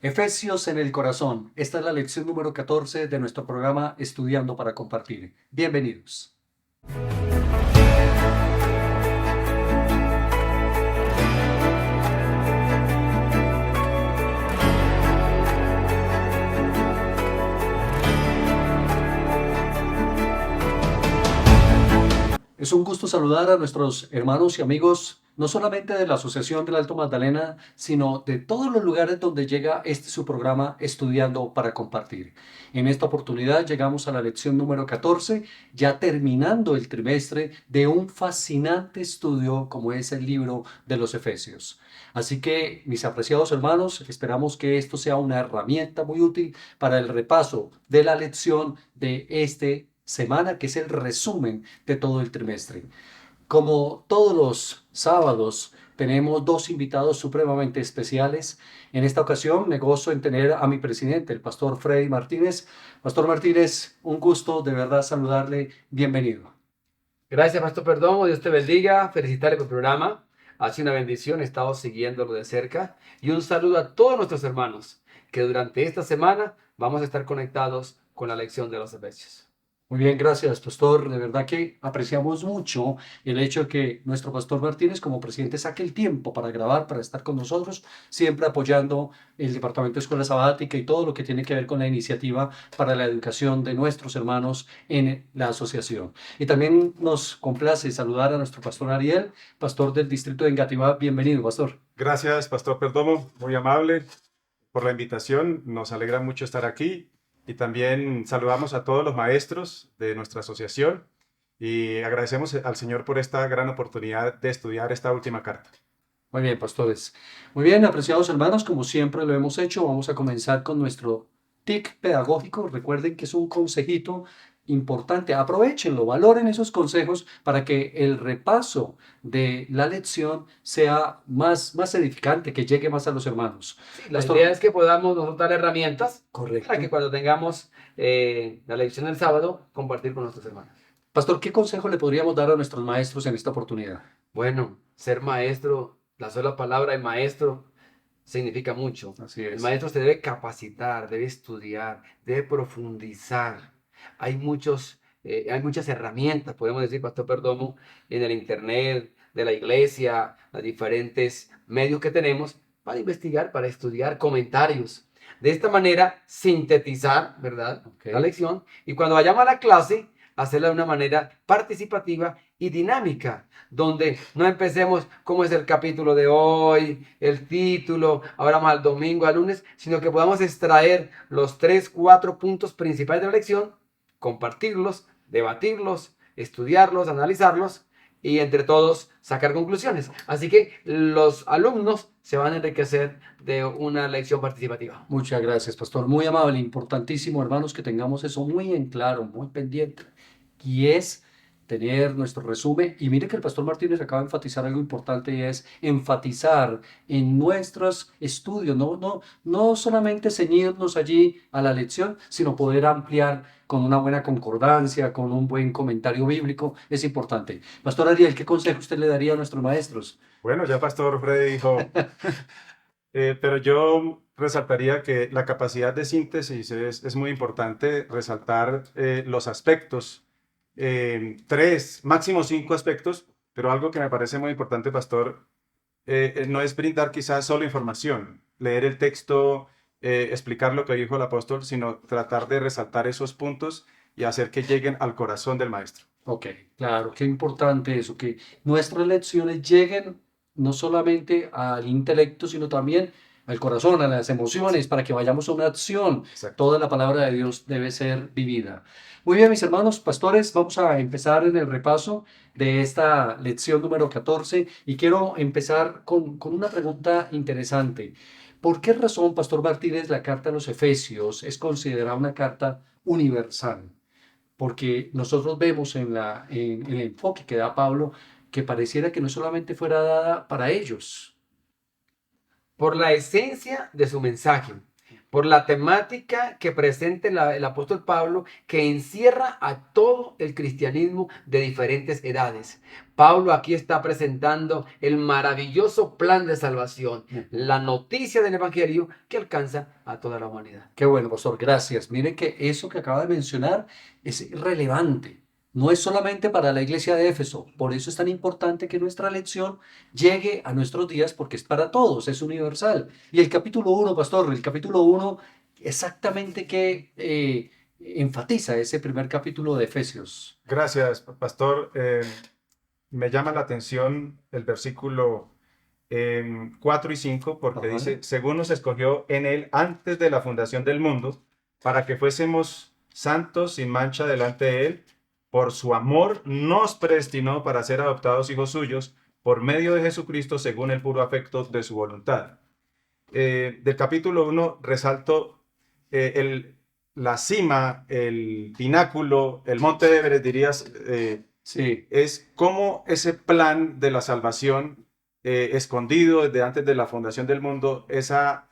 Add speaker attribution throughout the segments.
Speaker 1: Efesios en el corazón. Esta es la lección número 14 de nuestro programa Estudiando para Compartir. Bienvenidos. Es un gusto saludar a nuestros hermanos y amigos, no solamente de la Asociación del Alto Magdalena, sino de todos los lugares donde llega este su programa Estudiando para Compartir. En esta oportunidad llegamos a la lección número 14, ya terminando el trimestre de un fascinante estudio como es el libro de los Efesios. Así que, mis apreciados hermanos, esperamos que esto sea una herramienta muy útil para el repaso de la lección de este semana, que es el resumen de todo el trimestre. Como todos los sábados, tenemos dos invitados supremamente especiales. En esta ocasión me gozo en tener a mi presidente, el pastor Freddy Martínez. Pastor Martínez, un gusto de verdad saludarle. Bienvenido.
Speaker 2: Gracias, Pastor Perdomo. Dios te bendiga. Felicitarle por el programa. Ha sido una bendición. He estado siguiéndolo de cerca. Y un saludo a todos nuestros hermanos que durante esta semana vamos a estar conectados con la lección de los Efesios.
Speaker 1: Muy bien, gracias, pastor. De verdad que apreciamos mucho el hecho de que nuestro pastor Martínez, como presidente, saque el tiempo para grabar, para estar con nosotros, siempre apoyando el Departamento de Escuela Sabática y todo lo que tiene que ver con la iniciativa para la educación de nuestros hermanos en la asociación. Y también nos complace saludar a nuestro pastor Ariel, pastor del distrito de Engativá. Bienvenido, pastor.
Speaker 3: Gracias, Pastor Perdomo, muy amable por la invitación. Nos alegra mucho estar aquí y también saludamos a todos los maestros de nuestra asociación y agradecemos al Señor por esta gran oportunidad de estudiar esta última carta.
Speaker 1: Muy bien, pastores. Muy bien, apreciados hermanos, como siempre lo hemos hecho, vamos a comenzar con nuestro TIC pedagógico. Recuerden que es un consejito importante. Aprovechenlo, valoren esos consejos para que el repaso de la lección sea más edificante, que llegue más a los hermanos.
Speaker 2: Sí, la idea es que podamos nosotros dar herramientas
Speaker 1: Correcto.
Speaker 2: para que cuando tengamos la lección del sábado, compartir con nuestros hermanos.
Speaker 1: Pastor, ¿qué consejo le podríamos dar a nuestros maestros en esta oportunidad?
Speaker 2: Bueno, ser maestro, la sola palabra de maestro significa mucho.
Speaker 1: Así
Speaker 2: El
Speaker 1: es.
Speaker 2: maestro se debe capacitar, debe estudiar, debe profundizar. Hay muchas herramientas, podemos decir, Pastor Perdomo, en el internet, de la iglesia, los diferentes medios que tenemos para investigar, para estudiar comentarios. De esta manera, sintetizar, ¿verdad?
Speaker 1: Ok.
Speaker 2: La lección. Y cuando vayamos a la clase, hacerla de una manera participativa y dinámica, donde no empecemos como es el capítulo de hoy, el título, ahora vamos al domingo, al lunes, sino que podamos extraer los 3, 4 puntos principales de la lección, compartirlos, debatirlos, estudiarlos, analizarlos y entre todos sacar conclusiones. Así que los alumnos se van a enriquecer de una lección participativa.
Speaker 1: Muchas gracias, pastor. Muy amable, importantísimo, hermanos, que tengamos eso muy en claro, muy pendiente. Y es tener nuestro resumen. Y mire que el pastor Martínez acaba de enfatizar algo importante y es enfatizar en nuestros estudios, no solamente ceñirnos allí a la lección, sino poder ampliar con una buena concordancia, con un buen comentario bíblico. Es importante. Pastor Ariel, ¿qué consejo usted le daría a nuestros maestros?
Speaker 3: Bueno, ya Pastor Freddy dijo, pero yo resaltaría que la capacidad de síntesis es muy importante, resaltar los aspectos, 3, máximo 5 aspectos, pero algo que me parece muy importante, Pastor, no es brindar quizás solo información, leer el texto, explicar lo que dijo el apóstol, sino tratar de resaltar esos puntos y hacer que lleguen al corazón del maestro.
Speaker 1: Ok, claro, qué importante eso, que nuestras lecciones lleguen no solamente al intelecto, sino también al corazón, a las emociones, para que vayamos a una acción.
Speaker 3: Exacto.
Speaker 1: Toda la palabra de Dios debe ser vivida. Muy bien, mis hermanos pastores, vamos a empezar en el repaso de esta lección número 14 y quiero empezar con una pregunta interesante. ¿Por qué razón, Pastor Martínez, la carta a los Efesios es considerada una carta universal? Porque nosotros vemos en el enfoque que da Pablo que pareciera que no solamente fuera dada para ellos.
Speaker 2: Por la esencia de su mensaje, por la temática que presenta el apóstol Pablo, que encierra a todo el cristianismo de diferentes edades. Pablo aquí está presentando el maravilloso plan de salvación, la noticia del evangelio que alcanza a toda la humanidad.
Speaker 1: Qué bueno, pastor, gracias. Miren que eso que acaba de mencionar es relevante. No es solamente para la iglesia de Éfeso, por eso es tan importante que nuestra lección llegue a nuestros días porque es para todos, es universal. Y el capítulo 1, pastor, el capítulo 1 exactamente que enfatiza ese primer capítulo de Efesios.
Speaker 3: Gracias, pastor. Me llama la atención el versículo 4 y 5 porque
Speaker 1: Ajá.
Speaker 3: dice, según nos escogió en él antes de la fundación del mundo, para que fuésemos santos sin mancha delante de él, por su amor nos predestinó para ser adoptados hijos suyos por medio de Jesucristo según el puro afecto de su voluntad. Del capítulo 1 resalto la cima, el pináculo, el monte Everest, dirías,
Speaker 1: Sí,
Speaker 3: es cómo ese plan de la salvación escondido desde antes de la fundación del mundo, esa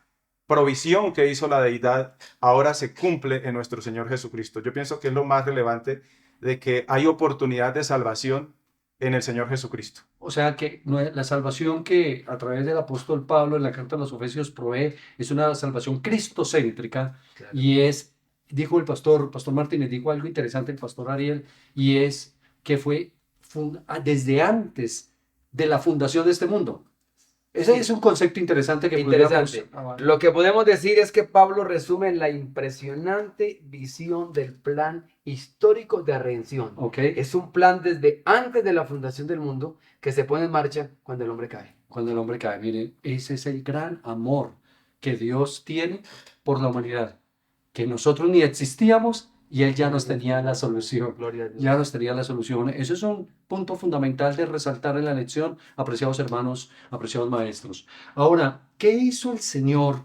Speaker 3: provisión que hizo la deidad, ahora se cumple en nuestro Señor Jesucristo. Yo pienso que es lo más relevante de que hay oportunidad de salvación en el Señor Jesucristo.
Speaker 1: o sea que la salvación que a través del apóstol Pablo en la carta a los Efesios provee es una salvación cristocéntrica
Speaker 2: Claro.
Speaker 1: y es, dijo el pastor Martínez, dijo algo interesante el pastor Ariel, y es que fue desde antes de la fundación de este mundo. Ese
Speaker 2: Sí.
Speaker 1: es un concepto interesante que
Speaker 2: Interesante.
Speaker 1: podríamos...
Speaker 2: Lo que podemos decir es que Pablo resume la impresionante visión del plan histórico de redención.
Speaker 1: Ok,
Speaker 2: Es un plan desde antes de la fundación del mundo que se pone en marcha cuando el hombre cae.
Speaker 1: cuando el hombre cae, miren, ese es el gran amor que Dios tiene por la humanidad, que nosotros ni existíamos y Él ya nos tenía la solución.
Speaker 2: Gloria a Dios.
Speaker 1: Ya nos tenía la solución. Eso es un punto fundamental de resaltar en la lección, apreciados hermanos, apreciados maestros. Ahora, ¿qué hizo el Señor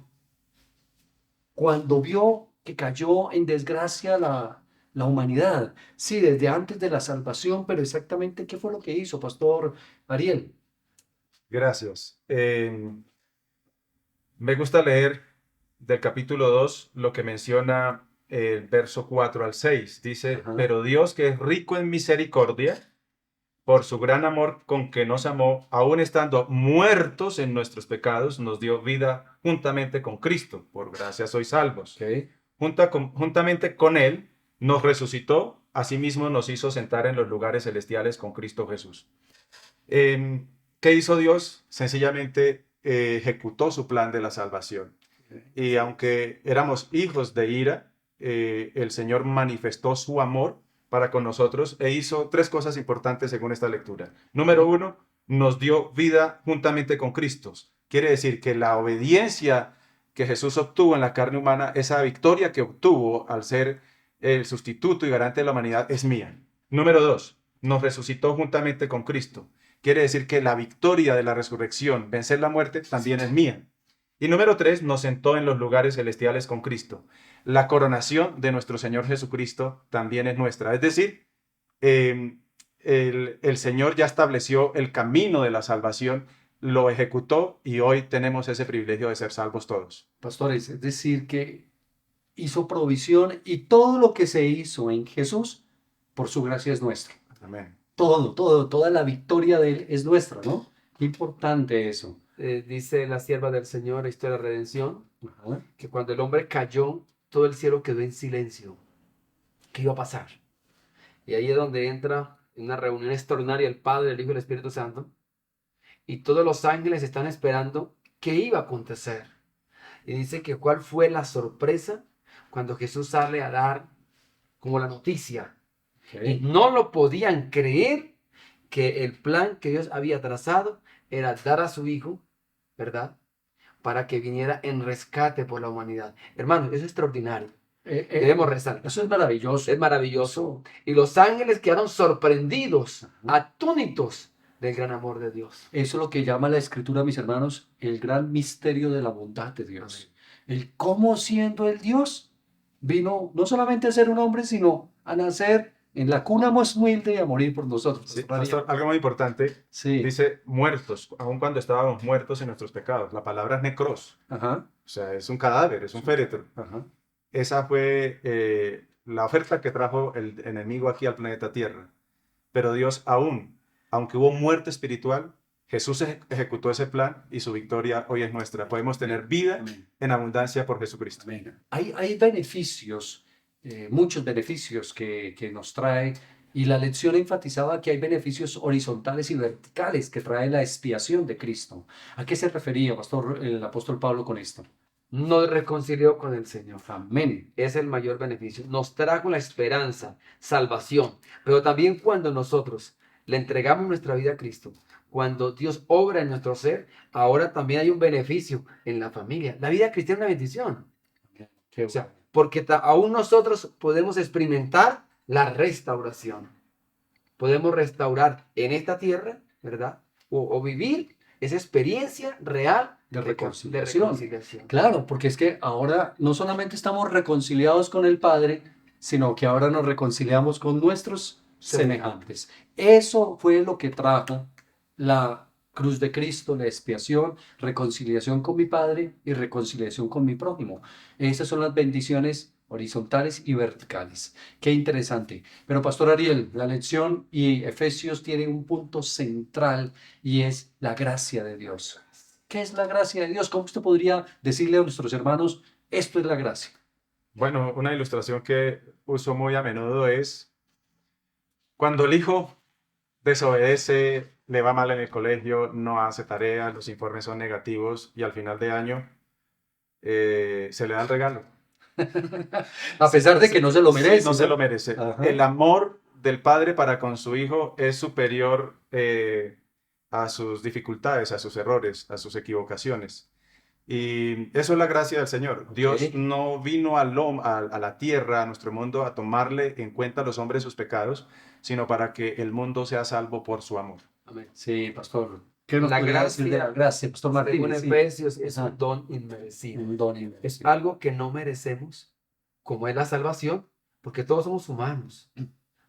Speaker 1: cuando vio que cayó en desgracia la humanidad? Sí, desde antes de la salvación, pero exactamente qué fue lo que hizo, Pastor Ariel.
Speaker 3: Gracias. Me gusta leer del capítulo 2 lo que menciona el verso 4 al 6. Dice,
Speaker 1: Ajá.
Speaker 3: pero Dios que es rico en misericordia, por su gran amor con que nos amó, aun estando muertos en nuestros pecados, nos dio vida juntamente con Cristo. Por gracia sois salvos.
Speaker 1: Ok.
Speaker 3: Juntamente con Él nos resucitó, asimismo nos hizo sentar en los lugares celestiales con Cristo Jesús. ¿Qué hizo Dios? Sencillamente ejecutó su plan de la salvación. Y aunque éramos hijos de ira, el Señor manifestó su amor para con nosotros e hizo tres cosas importantes según esta lectura. Número uno, nos dio vida juntamente con Cristo. Quiere decir que la obediencia que Jesús obtuvo en la carne humana, esa victoria que obtuvo al ser el sustituto y garante de la humanidad, es mía. Número dos, nos resucitó juntamente con Cristo. Quiere decir que la victoria de la resurrección, vencer la muerte, también es mía. Y número 3, nos sentó en los lugares celestiales con Cristo. La coronación de nuestro Señor Jesucristo también es nuestra. Es decir, el Señor ya estableció el camino de la salvación, lo ejecutó y hoy tenemos ese privilegio de ser salvos todos.
Speaker 1: Pastores, es decir, que hizo provisión y todo lo que se hizo en Jesús, por su gracia es nuestro.
Speaker 3: Amén.
Speaker 1: Toda la victoria de Él es nuestra, ¿no? Qué importante eso.
Speaker 2: Dice la sierva del Señor, la historia de la redención,
Speaker 1: Ajá.
Speaker 2: que cuando el hombre cayó, todo el cielo quedó en silencio. ¿Qué iba a pasar? Y ahí es donde entra en una reunión extraordinaria el Padre, el Hijo y el Espíritu Santo. Y todos los ángeles están esperando qué iba a acontecer. Y dice que cuál fue la sorpresa cuando Jesús sale a dar como la noticia. Y
Speaker 1: Ok.
Speaker 2: no lo podían creer que el plan que Dios había trazado era dar a su Hijo, ¿verdad? Para que viniera en rescate por la humanidad. Hermano, eso es extraordinario. Debemos resaltar.
Speaker 1: Eso es maravilloso.
Speaker 2: Es maravilloso. Y los ángeles quedaron sorprendidos, atónitos del gran amor de Dios.
Speaker 1: Eso es lo que llama la Escritura, mis hermanos, el gran misterio de la bondad de Dios. El cómo siendo el Dios, vino no solamente a ser un hombre, sino a nacer En la cuna más humilde y a morir por nosotros.
Speaker 3: Sí,
Speaker 1: Pastor Ariel.
Speaker 3: pastor, algo muy importante,
Speaker 1: Sí.
Speaker 3: dice muertos, aun cuando estábamos muertos en nuestros pecados. La palabra es necros,
Speaker 1: Ajá.
Speaker 3: o sea, es un cadáver, es un féretro.
Speaker 1: Ajá.
Speaker 3: Esa fue la oferta que trajo el enemigo aquí al planeta Tierra. Pero Dios aunque hubo muerte espiritual, Jesús ejecutó ese plan y su victoria hoy es nuestra. Podemos tener vida
Speaker 1: Amén.
Speaker 3: en abundancia por Jesucristo.
Speaker 1: Amén. Hay beneficios, muchos beneficios que nos trae, y la lección enfatizaba que hay beneficios horizontales y verticales que trae la expiación de Cristo. ¿A qué se refería, pastor, el apóstol Pablo con esto?
Speaker 2: Nos reconcilió con el Señor.
Speaker 1: Amén.
Speaker 2: Es el mayor beneficio. Nos trajo la esperanza, salvación. Pero también cuando nosotros le entregamos nuestra vida a Cristo, cuando Dios obra en nuestro ser, ahora también hay un beneficio en la familia. La vida cristiana es una bendición.
Speaker 1: Qué
Speaker 2: O sea,
Speaker 1: bueno.
Speaker 2: porque aún nosotros podemos experimentar la restauración. Podemos restaurar en esta tierra, ¿verdad? O vivir esa experiencia real
Speaker 1: De
Speaker 2: de
Speaker 1: reconciliación.
Speaker 2: reconciliación.
Speaker 1: Claro, porque es que ahora no solamente estamos reconciliados con el Padre, sino que ahora nos reconciliamos con nuestros semejantes. Eso fue lo que trajo la cruz de Cristo, la expiación, reconciliación con mi Padre y reconciliación con mi prójimo. Esas son las bendiciones horizontales y verticales. Qué interesante. Pero Pastor Ariel, la lección y Efesios tienen un punto central, y es la gracia de Dios. ¿Qué es la gracia de Dios? ¿Cómo usted podría decirle a nuestros hermanos, esto es la gracia?
Speaker 3: Bueno, una ilustración que uso muy a menudo es cuando el hijo desobedece, le va mal en el colegio, no hace tareas, los informes son negativos y al final de año se le da el regalo.
Speaker 1: A pesar de que no se lo
Speaker 3: Sí,
Speaker 1: merece.
Speaker 3: no se lo merece.
Speaker 1: Ajá.
Speaker 3: El amor del padre para con su hijo es superior a sus dificultades, a sus errores, a sus equivocaciones. Y eso es la gracia del Señor.
Speaker 1: Ok.
Speaker 3: Dios no vino a la tierra, a nuestro mundo, a tomarle en cuenta a los hombres sus pecados, sino para que el mundo sea salvo por su amor.
Speaker 1: Amén. Sí, pastor. ¿Qué nos
Speaker 2: La
Speaker 1: podría decir de la
Speaker 2: gracia,
Speaker 1: gracia, pastor
Speaker 2: según
Speaker 1: Martínez? Sí.
Speaker 2: Efesios, es
Speaker 1: Ajá.
Speaker 2: un don inmerecido.
Speaker 1: Un don
Speaker 2: Es
Speaker 1: inmerecido.
Speaker 2: algo que no merecemos, como es la salvación, porque todos somos humanos,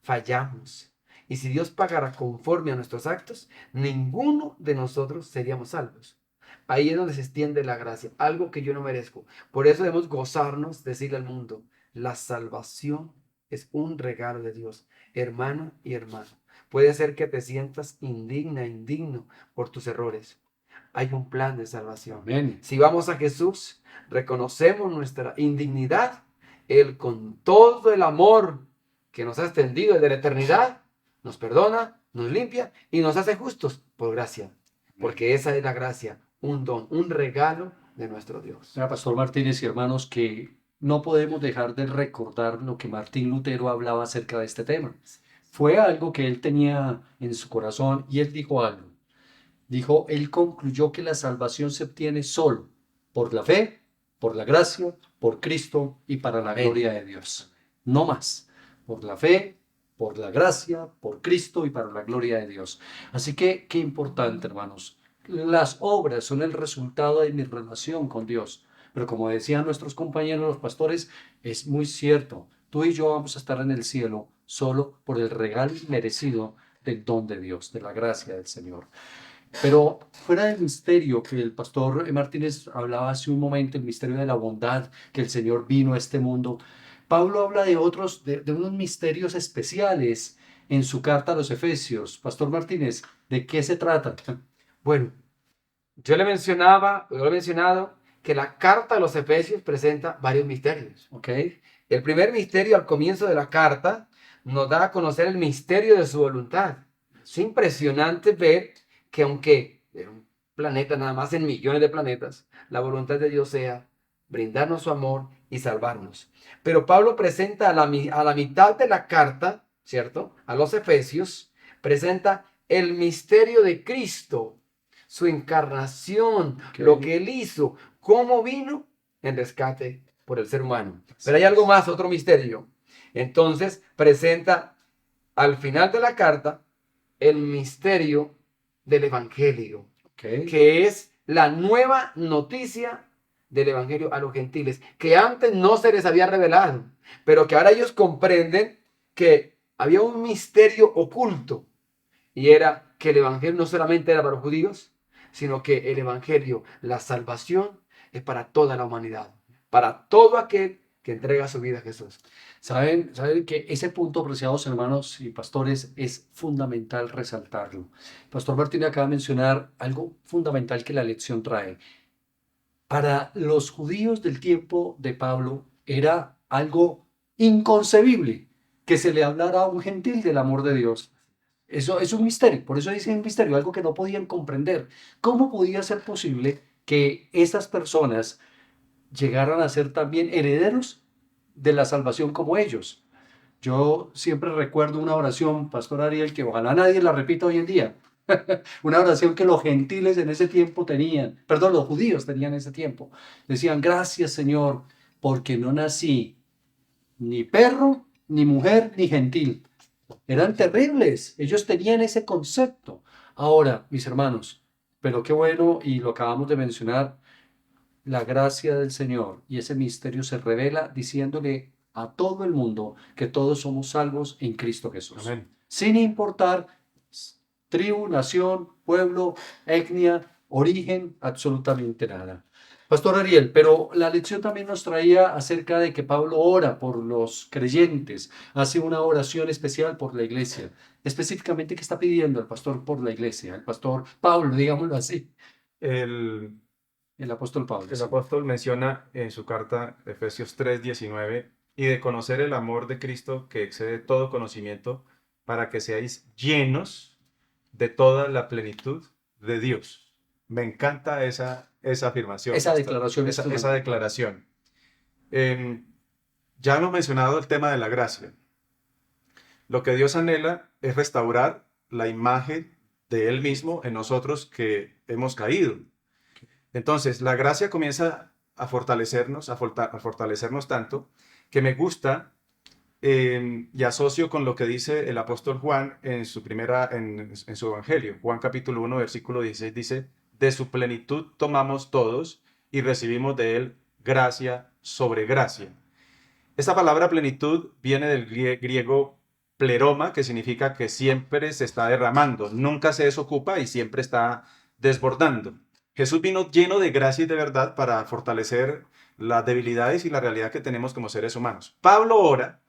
Speaker 2: fallamos. Y si Dios pagara conforme a nuestros actos, ninguno de nosotros seríamos salvos. Ahí es donde se extiende la gracia, algo que yo no merezco. Por eso debemos gozarnos, decirle al mundo, la salvación es un regalo de Dios, hermano y hermano. Puede ser que te sientas indigno por tus errores. Hay un plan de salvación.
Speaker 1: Amén.
Speaker 2: Si vamos a Jesús, reconocemos nuestra indignidad, Él con todo el amor que nos ha extendido desde la eternidad, nos perdona, nos limpia y nos hace justos por gracia. Porque esa es la gracia, un don, un regalo de nuestro Dios.
Speaker 1: Mira, pastor Martínez y hermanos, que no podemos dejar de recordar lo que Martín Lutero hablaba acerca de este tema. Fue algo que él tenía en su corazón, y él dijo algo. Dijo, él concluyó que la salvación se obtiene solo por la fe, por la gracia, por Cristo y para la
Speaker 2: Amén.
Speaker 1: gloria de Dios. No más. Por la fe, por la gracia, por Cristo y para la gloria de Dios. Así que, qué importante, hermanos. Las obras son el resultado de mi relación con Dios. Pero como decían nuestros compañeros los pastores, es muy cierto. Tú y yo vamos a estar en el cielo solo por el regalo merecido del don de Dios, de la gracia del Señor. Pero fuera del misterio que el pastor Martínez hablaba hace un momento, el misterio de la bondad, que el Señor vino a este mundo, Pablo habla de otros, de unos misterios especiales en su carta a los Efesios. Pastor Martínez, ¿de qué se trata?
Speaker 2: Bueno, yo he mencionado que la carta a los Efesios presenta varios misterios.
Speaker 1: ¿Ok?
Speaker 2: El primer misterio al comienzo de la carta nos da a conocer el misterio de su voluntad. Es impresionante ver que aunque en un planeta, nada más en millones de planetas, la voluntad de Dios sea brindarnos su amor y salvarnos. Pero Pablo presenta a la mitad de la carta, ¿cierto? A los Efesios, presenta el misterio de Cristo, su encarnación,
Speaker 1: Ok.
Speaker 2: lo que Él hizo, cómo vino en rescate por el ser humano. Pero hay algo más, otro misterio. Entonces presenta al final de la carta el misterio del Evangelio,
Speaker 1: Ok.
Speaker 2: que es la nueva noticia del Evangelio a los gentiles, que antes no se les había revelado, pero que ahora ellos comprenden que había un misterio oculto y era que el evangelio no solamente era para los judíos, sino que el evangelio, la salvación, es para toda la humanidad, para todo aquel que entrega su vida a Jesús.
Speaker 1: Saben que ese punto, apreciados hermanos y pastores, es fundamental resaltarlo. Pastor Martín acaba de mencionar algo fundamental que la lección trae. Para los judíos del tiempo de Pablo era algo inconcebible que se le hablara a un gentil del amor de Dios. Eso es un misterio, por eso dice un misterio, algo que no podían comprender. ¿Cómo podía ser posible que estas personas llegaran a ser también herederos de la salvación como ellos? Yo siempre recuerdo una oración, Pastor Ariel, que ojalá nadie la repita hoy en día. Una oración que los gentiles en ese tiempo tenían, perdón, los judíos tenían en ese tiempo. Decían, gracias Señor, porque no nací ni perro, ni mujer, ni gentil. Eran terribles, ellos tenían ese concepto. Ahora, mis hermanos, pero qué bueno, y lo acabamos de mencionar, la gracia del Señor y ese misterio se revela diciéndole a todo el mundo que todos somos salvos en Cristo Jesús.
Speaker 3: Amén.
Speaker 1: Sin importar tribu, nación, pueblo, etnia, origen, absolutamente nada. Pastor Ariel, pero la lección también nos traía acerca de que Pablo ora por los creyentes, hace una oración especial por la iglesia. Específicamente, ¿qué está pidiendo el pastor por la iglesia? El pastor Pablo, digámoslo así,
Speaker 3: El,
Speaker 1: el apóstol Pablo.
Speaker 3: el
Speaker 1: Sí.
Speaker 3: apóstol menciona en su carta, Efesios 3:19, y de conocer el amor de Cristo que excede todo conocimiento, para que seáis llenos de toda la plenitud de Dios. Me encanta esa afirmación,
Speaker 1: Esa
Speaker 3: pastor.
Speaker 1: declaración es
Speaker 3: Esa
Speaker 1: fundamental.
Speaker 3: declaración. Em, ya hemos mencionado el tema de la gracia. Lo que Dios anhela es restaurar la imagen de Él mismo en nosotros que hemos caído. Entonces, la gracia comienza a fortalecernos, a fortalecernos tanto que me gusta y asocio con lo que dice el apóstol Juan en su evangelio. Juan capítulo 1, versículo 16 dice, de su plenitud tomamos todos y recibimos de él gracia sobre gracia. Esta palabra plenitud viene del griego pleroma, que significa que siempre se está derramando, nunca se desocupa y siempre está desbordando. Jesús vino lleno de gracia y de verdad para fortalecer las debilidades y la realidad que tenemos como seres humanos. Pablo ora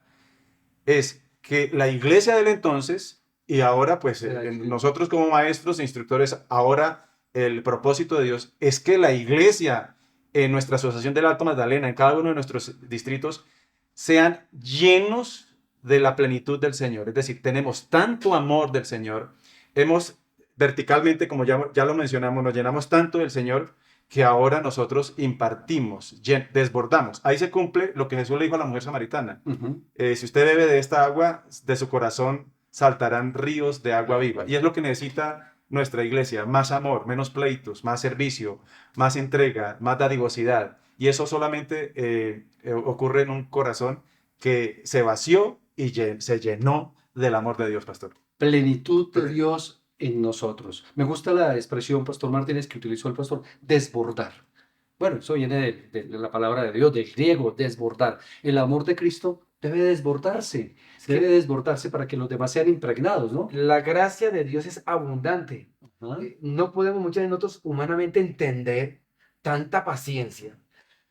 Speaker 3: es que la iglesia del entonces y ahora pues nosotros como maestros e instructores, ahora el propósito de Dios es que la iglesia en nuestra asociación del Alto Magdalena, en cada uno de nuestros distritos, sean llenos de la plenitud del Señor. Es decir, tenemos tanto amor del Señor, hemos verticalmente, como ya lo mencionamos, nos llenamos tanto del Señor que ahora nosotros impartimos, desbordamos. Ahí se cumple lo que Jesús le dijo a la mujer samaritana. Si usted bebe de esta agua, de su corazón saltarán ríos de agua viva. Y es lo que necesita nuestra iglesia, más amor, menos pleitos, más servicio, más entrega, más dadivosidad. Y eso solamente ocurre en un corazón que se vació y se llenó del amor de Dios, pastor.
Speaker 1: Plenitud de Dios en nosotros. Me gusta la expresión, Pastor Martínez, que utilizó el pastor, desbordar. Bueno, eso viene de la palabra de Dios, del griego, desbordar. El amor de Cristo debe debe desbordarse para que los demás sean impregnados, ¿no?
Speaker 2: La gracia de Dios es abundante.
Speaker 1: Ajá.
Speaker 2: No podemos muchas de nosotros humanamente entender tanta paciencia,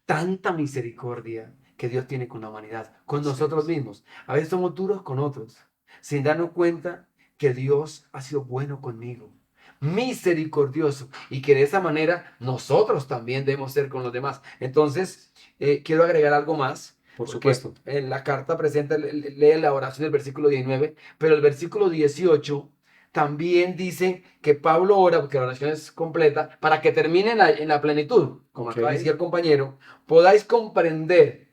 Speaker 2: tanta misericordia que Dios tiene con la humanidad, con nosotros mismos. A veces somos duros con otros, sin darnos cuenta que Dios ha sido bueno conmigo, misericordioso, y que de esa manera nosotros también debemos ser con los demás. Entonces, quiero agregar algo más.
Speaker 1: Por
Speaker 2: Porque
Speaker 1: supuesto.
Speaker 2: en la carta presenta, lee la oración del versículo 19, pero el versículo 18 también dice que Pablo ora, porque la oración es completa, para que termine en la plenitud, como
Speaker 1: Ok.
Speaker 2: acaba de decir el compañero, podáis comprender,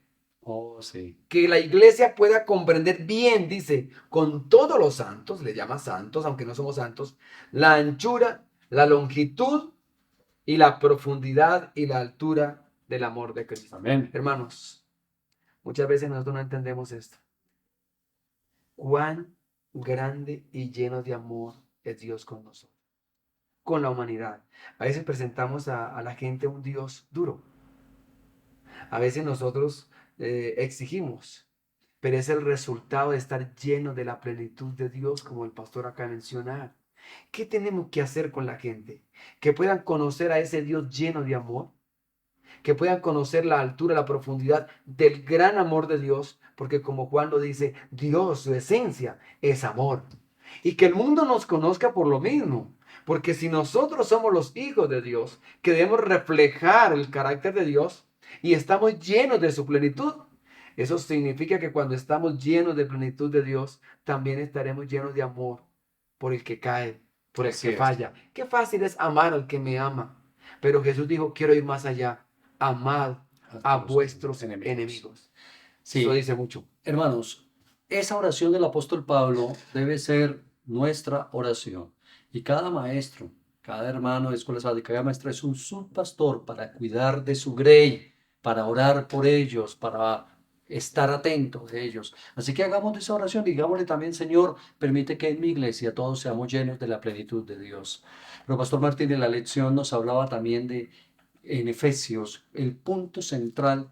Speaker 1: Oh, sí.
Speaker 2: que la iglesia pueda comprender bien, dice, con todos los santos, le llama santos, aunque no somos santos, la anchura, la longitud y la profundidad y la altura del amor de Cristo.
Speaker 1: Amén.
Speaker 2: Hermanos, muchas veces nosotros no entendemos esto. Cuán grande y lleno de amor es Dios con nosotros, con la humanidad. A veces presentamos a la gente un Dios duro. A veces nosotros exigimos pero es el resultado de estar lleno de la plenitud de Dios, como el pastor acá menciona. ¿Qué tenemos que hacer con la gente? Que puedan conocer a ese Dios lleno de amor, que puedan conocer la altura, la profundidad del gran amor de Dios, porque como Juan lo dice, Dios, su esencia es amor. Y que el mundo nos conozca por lo mismo, porque si nosotros somos los hijos de Dios, que debemos reflejar el carácter de Dios y estamos llenos de su plenitud, eso significa que cuando estamos llenos de plenitud de Dios, también estaremos llenos de amor por el que cae, por el
Speaker 1: Así
Speaker 2: que
Speaker 1: es.
Speaker 2: falla. Qué fácil es amar al que me ama. Pero Jesús dijo, quiero ir más allá. Amad a
Speaker 1: los
Speaker 2: vuestros enemigos.
Speaker 1: Sí,
Speaker 2: Eso dice mucho.
Speaker 1: hermanos, esa oración del apóstol Pablo debe ser nuestra oración. Y cada maestro, cada hermano de escuela sabática, cada maestra es un subpastor para cuidar de su grey, para orar por ellos, para estar atento de ellos. Así que hagamos de esa oración, digámosle también, Señor, permite que en mi iglesia todos seamos llenos de la plenitud de Dios. Pero Pastor Martín en la lección nos hablaba también de, en Efesios, el punto central.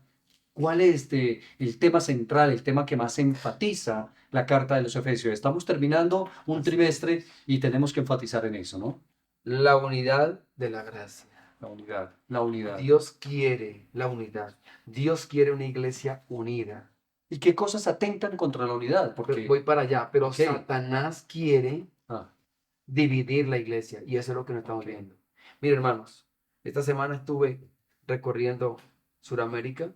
Speaker 1: ¿Cuál es el tema central, el tema que más enfatiza la carta de los Efesios? Estamos terminando un trimestre y tenemos que enfatizar en eso, ¿no?
Speaker 2: La unidad de la gracia.
Speaker 1: La unidad, la unidad.
Speaker 2: Dios quiere la unidad. Dios quiere una iglesia unida.
Speaker 1: ¿Y qué cosas atentan contra la unidad?
Speaker 2: Pero
Speaker 1: Porque,
Speaker 2: voy para allá, pero
Speaker 1: Ok.
Speaker 2: Satanás quiere
Speaker 1: ah,
Speaker 2: dividir la iglesia y eso es lo que nos estamos
Speaker 1: Ok.
Speaker 2: viendo. Miren, hermanos, esta semana estuve recorriendo Sudamérica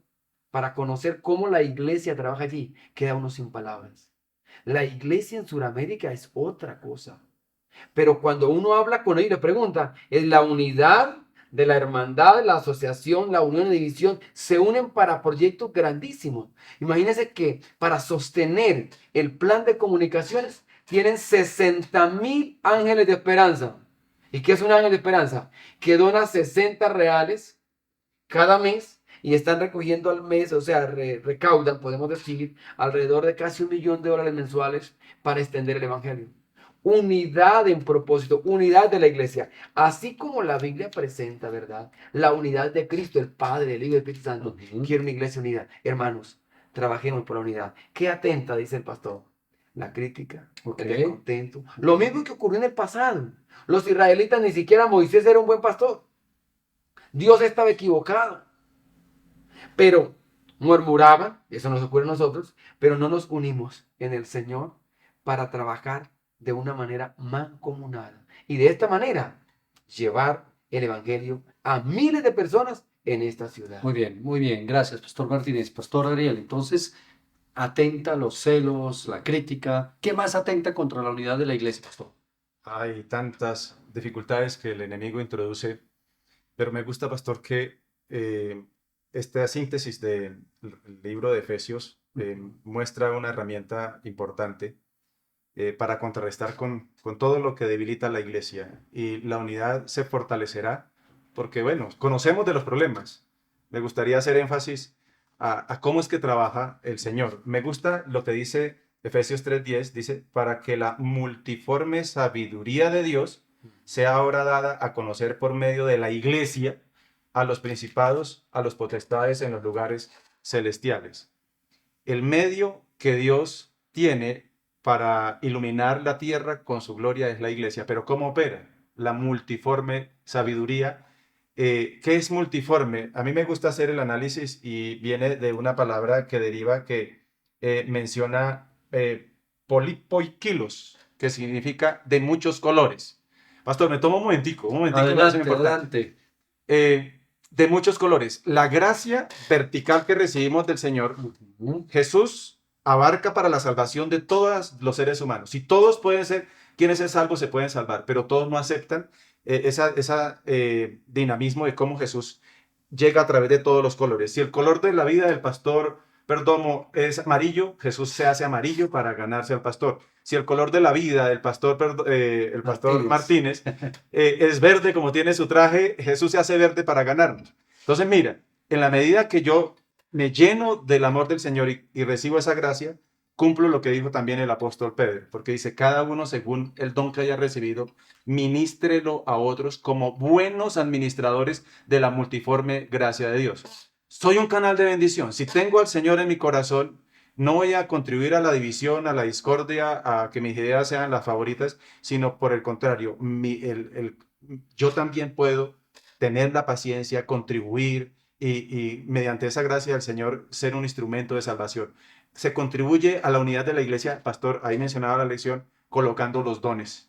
Speaker 2: para conocer cómo la iglesia trabaja allí. Queda uno sin palabras. La iglesia en Sudamérica es otra cosa. Pero cuando uno habla con ellos y le pregunta, es la unidad de la hermandad, la asociación, la unión y división, se unen para proyectos grandísimos. Imagínense que para sostener el plan de comunicaciones tienen 60,000 ángeles de esperanza. ¿Y qué es un ángel de esperanza? Que dona 60 reales cada mes y están recogiendo al mes, o sea, recaudan, podemos decir, alrededor de casi $1,000,000 mensuales para extender el evangelio. Unidad en propósito, unidad de la iglesia. Así como la Biblia presenta, ¿verdad? La unidad de Cristo, el Padre, el Hijo y el Espíritu Santo.
Speaker 1: Ujú.
Speaker 2: Quiero una iglesia unida. Hermanos, trabajemos por la unidad. ¿Qué atenta, dice el pastor? La crítica,
Speaker 1: Ok.
Speaker 2: el descontento. Lo mismo que ocurrió en el pasado. Los israelitas, ni siquiera Moisés era un buen pastor. Dios estaba equivocado. Pero murmuraban, eso nos ocurre a nosotros, pero no nos unimos en el Señor para trabajar de una manera mancomunada. Y de esta manera llevar el Evangelio a miles de personas en esta ciudad.
Speaker 1: Muy bien, gracias, Pastor Martínez. Pastor Ariel, entonces, atenta los celos, la crítica. ¿Qué más atenta contra la unidad de la iglesia, Pastor?
Speaker 3: Hay tantas dificultades que el enemigo introduce, pero me gusta, pastor, que esta síntesis del libro de Efesios muestra una herramienta importante para contrarrestar con todo lo que debilita la iglesia. Y la unidad se fortalecerá porque, bueno, conocemos de los problemas. Me gustaría hacer énfasis a cómo es que trabaja el Señor. Me gusta lo que dice Efesios 3:10, dice, para que la multiforme sabiduría de Dios sea ahora dada a conocer por medio de la iglesia a los principados, a los potestades en los lugares celestiales. El medio que Dios tiene para iluminar la tierra con su gloria es la iglesia. Pero ¿cómo opera? La multiforme sabiduría. ¿Qué es multiforme? A mí me gusta hacer el análisis y viene de una palabra que deriva que menciona polipoikilos, que significa de muchos colores. Pastor, me tomo un momentico, que me parece
Speaker 1: Adelante,
Speaker 3: importante.
Speaker 1: adelante.
Speaker 3: De muchos colores. La gracia vertical que recibimos del Señor,
Speaker 1: Ujú.
Speaker 3: Jesús abarca para la salvación de todos los seres humanos. Si todos pueden ser, quienes es salvo se pueden salvar, pero todos no aceptan ese dinamismo de cómo Jesús llega a través de todos los colores. Si el color de la vida del pastor Perdomo es amarillo, Jesús se hace amarillo para ganarse al pastor. Si el color de la vida del pastor, el pastor Martínez es verde como tiene su traje, Jesús se hace verde para ganarnos. Entonces mira, en la medida que yo me lleno del amor del Señor y recibo esa gracia, cumplo lo que dijo también el apóstol Pedro, porque dice, cada uno según el don que haya recibido, ministrelo a otros como buenos administradores de la multiforme gracia de Dios. Soy un canal de bendición. Si tengo al Señor en mi corazón, No voy a contribuir a la división, a la discordia, a que mis ideas sean las favoritas, sino por el contrario, yo también puedo tener la paciencia, contribuir y mediante esa gracia del Señor ser un instrumento de salvación. Se contribuye a la unidad de la iglesia, pastor, ahí mencionaba la lección, colocando los dones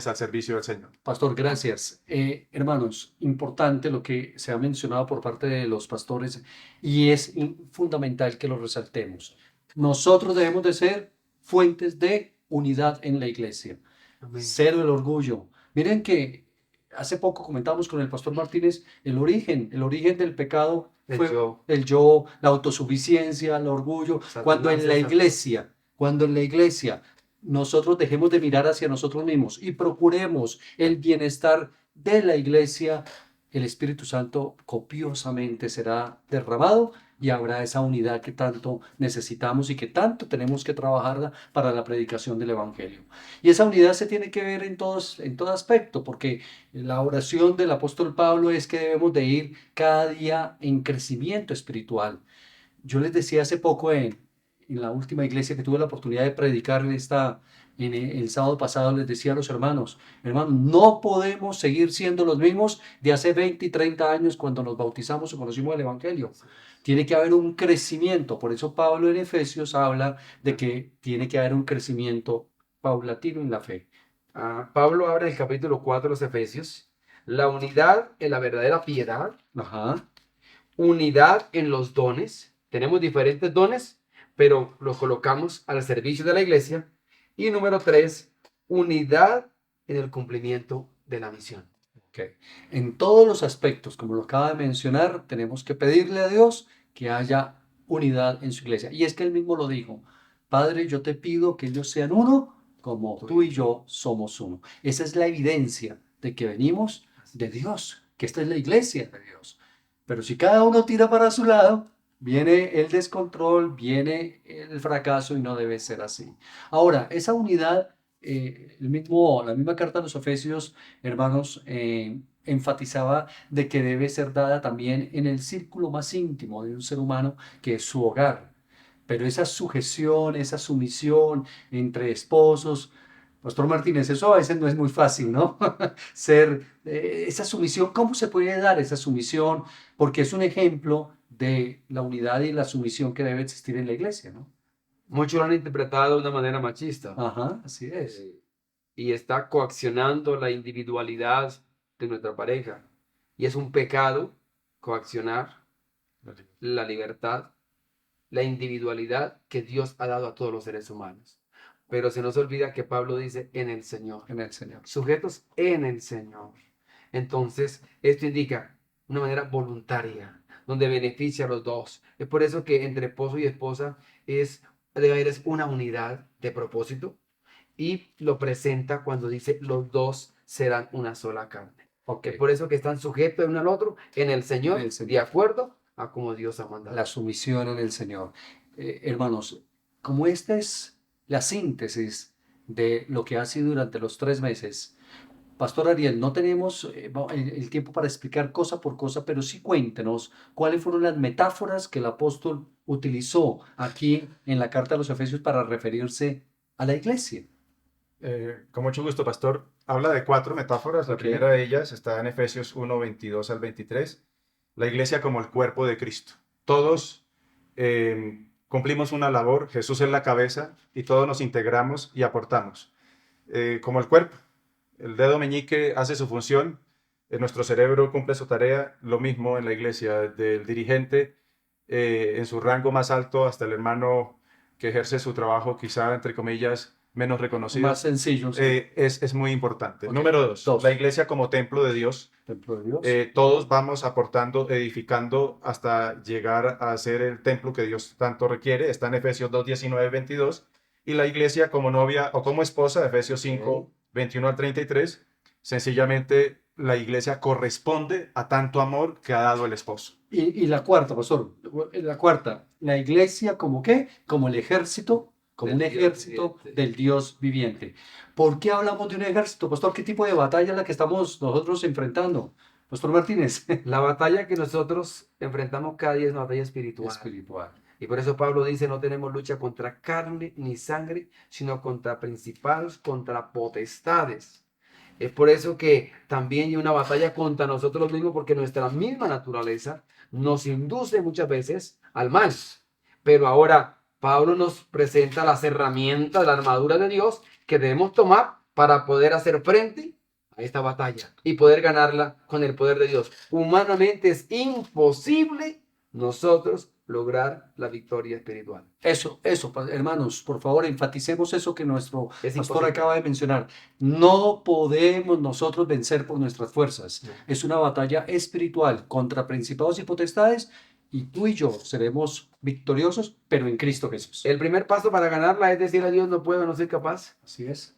Speaker 3: al servicio del Señor.
Speaker 1: Pastor, gracias. Hermanos, importante lo que se ha mencionado por parte de los pastores y es fundamental que lo resaltemos. Nosotros debemos de ser fuentes de unidad en la iglesia.
Speaker 2: Amén.
Speaker 1: Cero el orgullo. Miren que hace poco comentamos con el pastor Martínez el origen del pecado fue el yo, la autosuficiencia, el orgullo. Cuando en la iglesia nosotros dejemos de mirar hacia nosotros mismos y procuremos el bienestar de la iglesia, el Espíritu Santo copiosamente será derramado y habrá esa unidad que tanto necesitamos y que tanto tenemos que trabajar para la predicación del Evangelio. Y esa unidad se tiene que ver en todo aspecto, porque la oración del apóstol Pablo es que debemos de ir cada día en crecimiento espiritual. Yo les decía hace poco en la última iglesia que tuve la oportunidad de predicar en el sábado pasado, les decía a los hermanos, no podemos seguir siendo los mismos de hace 20 y 30 años cuando nos bautizamos o conocimos el Evangelio. Tiene que haber un crecimiento. Por eso Pablo en Efesios habla de que tiene que haber un crecimiento paulatino en la fe.
Speaker 2: Pablo habla en el capítulo 4 de los Efesios, la unidad en la verdadera piedad,
Speaker 1: Ajá.
Speaker 2: unidad en los dones. Tenemos diferentes dones, pero los colocamos al servicio de la iglesia. Y número 3, unidad en el cumplimiento de la misión.
Speaker 1: Okay. En todos los aspectos, como lo acaba de mencionar, tenemos que pedirle a Dios que haya unidad en su iglesia. Y es que él mismo lo dijo, Padre, yo te pido que ellos sean uno como tú y yo somos uno. Esa es la evidencia de que venimos de Dios, que esta es la iglesia de Dios. Pero si cada uno tira para su lado, viene el descontrol, viene el fracaso y no debe ser así. Ahora, esa unidad, la misma carta a los Efesios, hermanos, enfatizaba de que debe ser dada también en el círculo más íntimo de un ser humano, que es su hogar. Pero esa sujeción, esa sumisión entre esposos, Pastor Martínez, eso a veces no es muy fácil, ¿no? Esa sumisión, ¿cómo se puede dar esa sumisión? Porque es un ejemplo de la unidad y la sumisión que debe existir en la iglesia, ¿no?
Speaker 2: Muchos lo han interpretado de una manera machista.
Speaker 1: Ajá, así es.
Speaker 2: Y está coaccionando la individualidad de nuestra pareja. Y es un pecado coaccionar la libertad, la individualidad que Dios ha dado a todos los seres humanos. Pero se nos olvida que Pablo dice en el Señor.
Speaker 1: En el Señor.
Speaker 2: Sujetos en el Señor. Entonces, esto indica una manera voluntaria, donde beneficia a los dos. Es por eso que entre esposo y esposa debe haber una unidad de propósito, y lo presenta cuando dice los dos serán una sola carne.
Speaker 1: Okay.
Speaker 2: Es por eso que están sujetos el uno al otro en el Señor, de acuerdo a como Dios ha mandado.
Speaker 1: La sumisión en el Señor. Hermanos, como esta es la síntesis de lo que ha sido durante los 3 meses, Pastor Ariel, no tenemos el tiempo para explicar cosa por cosa, pero sí cuéntenos cuáles fueron las metáforas que el apóstol utilizó aquí en la carta a los Efesios para referirse a la iglesia.
Speaker 3: Con mucho gusto, pastor. Habla de 4 metáforas. La primera de ellas está en Efesios 1, 22 al 23. La iglesia como el cuerpo de Cristo. Todos cumplimos una labor, Jesús es la cabeza y todos nos integramos y aportamos. Como el cuerpo, el dedo meñique hace su función, nuestro cerebro cumple su tarea, lo mismo en la iglesia, del dirigente en su rango más alto hasta el hermano que ejerce su trabajo quizá entre comillas menos reconocido.
Speaker 1: Más sencillo. Sí.
Speaker 3: Es muy importante. Okay. Número 2, la iglesia como templo de Dios.
Speaker 1: Templo de Dios.
Speaker 3: Todos vamos aportando, edificando hasta llegar a ser el templo que Dios tanto requiere. Está en Efesios 2, 19, 22. Y la iglesia como novia o como esposa, Efesios 5, 21 al 33. Sencillamente la iglesia corresponde a tanto amor que ha dado el esposo.
Speaker 1: Y la cuarta, pastor, la iglesia como ¿qué? Como el ejército, como un ejército del Dios viviente. ¿Por qué hablamos de un ejército, pastor? ¿Qué tipo de batalla es la que estamos nosotros enfrentando? Pastor Martínez.
Speaker 2: La batalla que nosotros enfrentamos cada día es una batalla espiritual. Y por eso Pablo dice, no tenemos lucha contra carne ni sangre, sino contra principados, contra potestades. Es por eso que también hay una batalla contra nosotros mismos, porque nuestra misma naturaleza nos induce muchas veces al mal. Pero ahora Pablo nos presenta las herramientas, la armadura de Dios que debemos tomar para poder hacer frente a esta batalla y poder ganarla con el poder de Dios. Humanamente es imposible nosotros lograr la victoria espiritual.
Speaker 1: Eso, hermanos, por favor, enfaticemos eso que nuestro
Speaker 2: Es
Speaker 1: pastor
Speaker 2: imposible.
Speaker 1: acaba de mencionar. No podemos nosotros vencer por nuestras fuerzas.
Speaker 2: No.
Speaker 1: Es una batalla espiritual contra principados y potestades y tú y yo seremos victoriosos, pero en Cristo Jesús.
Speaker 2: El primer paso para ganarla es decir a Dios, no puedo, no soy capaz.
Speaker 1: Así es.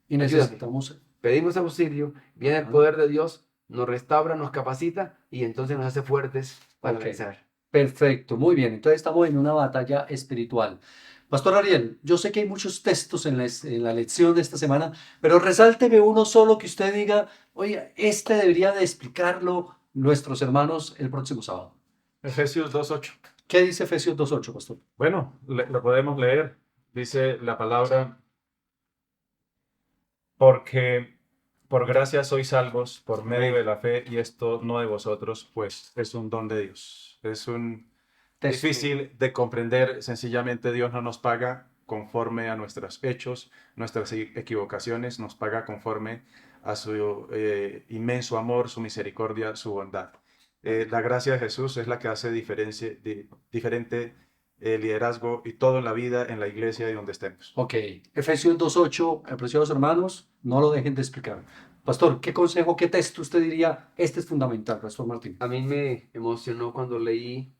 Speaker 1: Y
Speaker 2: Ayúdame.
Speaker 1: necesitamos,
Speaker 2: Pedimos auxilio, viene el poder de Dios, nos restaura, nos capacita y entonces nos hace fuertes para
Speaker 1: Ok.
Speaker 2: vencer.
Speaker 1: perfecto, muy bien. Entonces estamos en una batalla espiritual. Pastor Ariel, yo sé que hay muchos textos en la lección de esta semana, pero resálteme uno solo que usted diga, oye, este debería de explicarlo nuestros hermanos el próximo sábado.
Speaker 3: Efesios 2:8.
Speaker 1: ¿Qué dice Efesios 2.8, pastor?
Speaker 3: Bueno, lo podemos leer. Dice la palabra, porque por gracia sois salvos por medio de la fe, y esto no de vosotros, pues es un don de Dios. Es
Speaker 1: Texto.
Speaker 3: difícil de comprender. Sencillamente Dios no nos paga conforme a nuestros hechos, nuestras equivocaciones, nos paga conforme a su inmenso amor, su misericordia, su bondad. La gracia de Jesús es la que hace diferente liderazgo y todo en la vida, en la iglesia y donde estemos.
Speaker 1: Ok, Efesios 2.8, apreciados hermanos, no lo dejen de explicar. Pastor, ¿qué consejo, qué texto usted diría? Este es fundamental, Pastor Martín.
Speaker 2: A mí me emocionó cuando leí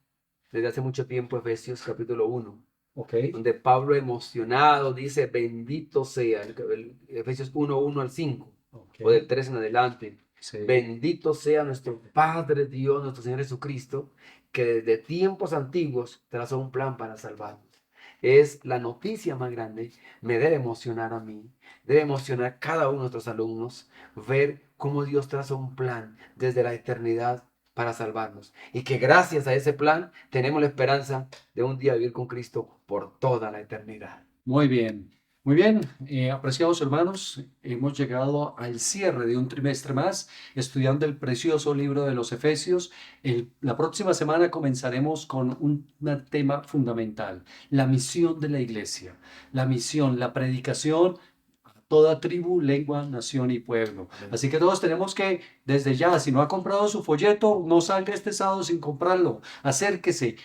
Speaker 2: desde hace mucho tiempo Efesios capítulo 1,
Speaker 1: Ok,
Speaker 2: donde Pablo emocionado dice, bendito sea, Efesios 1:1 al 5,
Speaker 1: ok,
Speaker 2: o del 3 en adelante.
Speaker 1: sí.
Speaker 2: Bendito sea nuestro Padre Dios, nuestro Señor Jesucristo, que desde tiempos antiguos trazó un plan para salvarnos. Es la noticia más grande, me debe emocionar a mí, debe emocionar a cada uno de nuestros alumnos, ver cómo Dios traza un plan desde la eternidad para salvarnos. Y que gracias a ese plan tenemos la esperanza de un día vivir con Cristo por toda la eternidad.
Speaker 1: Muy bien, muy bien. Apreciados hermanos, hemos llegado al cierre de un trimestre más estudiando el precioso libro de los Efesios. La próxima semana comenzaremos con un tema fundamental, la misión de la iglesia, la misión, la predicación a toda tribu, lengua, nación y pueblo. Así que todos tenemos que, desde ya, si no ha comprado su folleto, no salga este sábado sin comprarlo. Acérquese,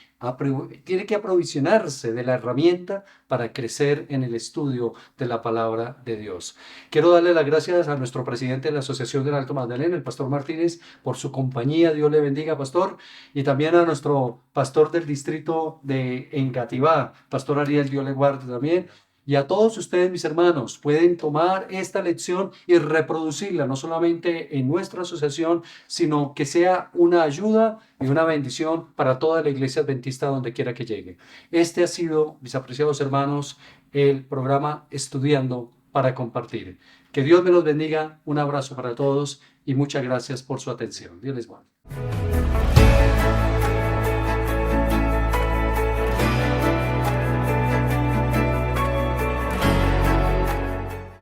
Speaker 1: tiene que aprovisionarse de la herramienta para crecer en el estudio de la palabra de Dios. Quiero darle las gracias a nuestro presidente de la Asociación del Alto Magdalena, el pastor Martínez, por su compañía. Dios le bendiga, pastor. Y también a nuestro pastor del distrito de Engativá, pastor Ariel, Dios le guarde también. Y a todos ustedes, mis hermanos, pueden tomar esta lección y reproducirla, no solamente en nuestra asociación, sino que sea una ayuda y una bendición para toda la iglesia adventista donde quiera que llegue. Este ha sido, mis apreciados hermanos, el programa Estudiando para Compartir. Que Dios me los bendiga, un abrazo para todos y muchas gracias por su atención. Dios les guarde.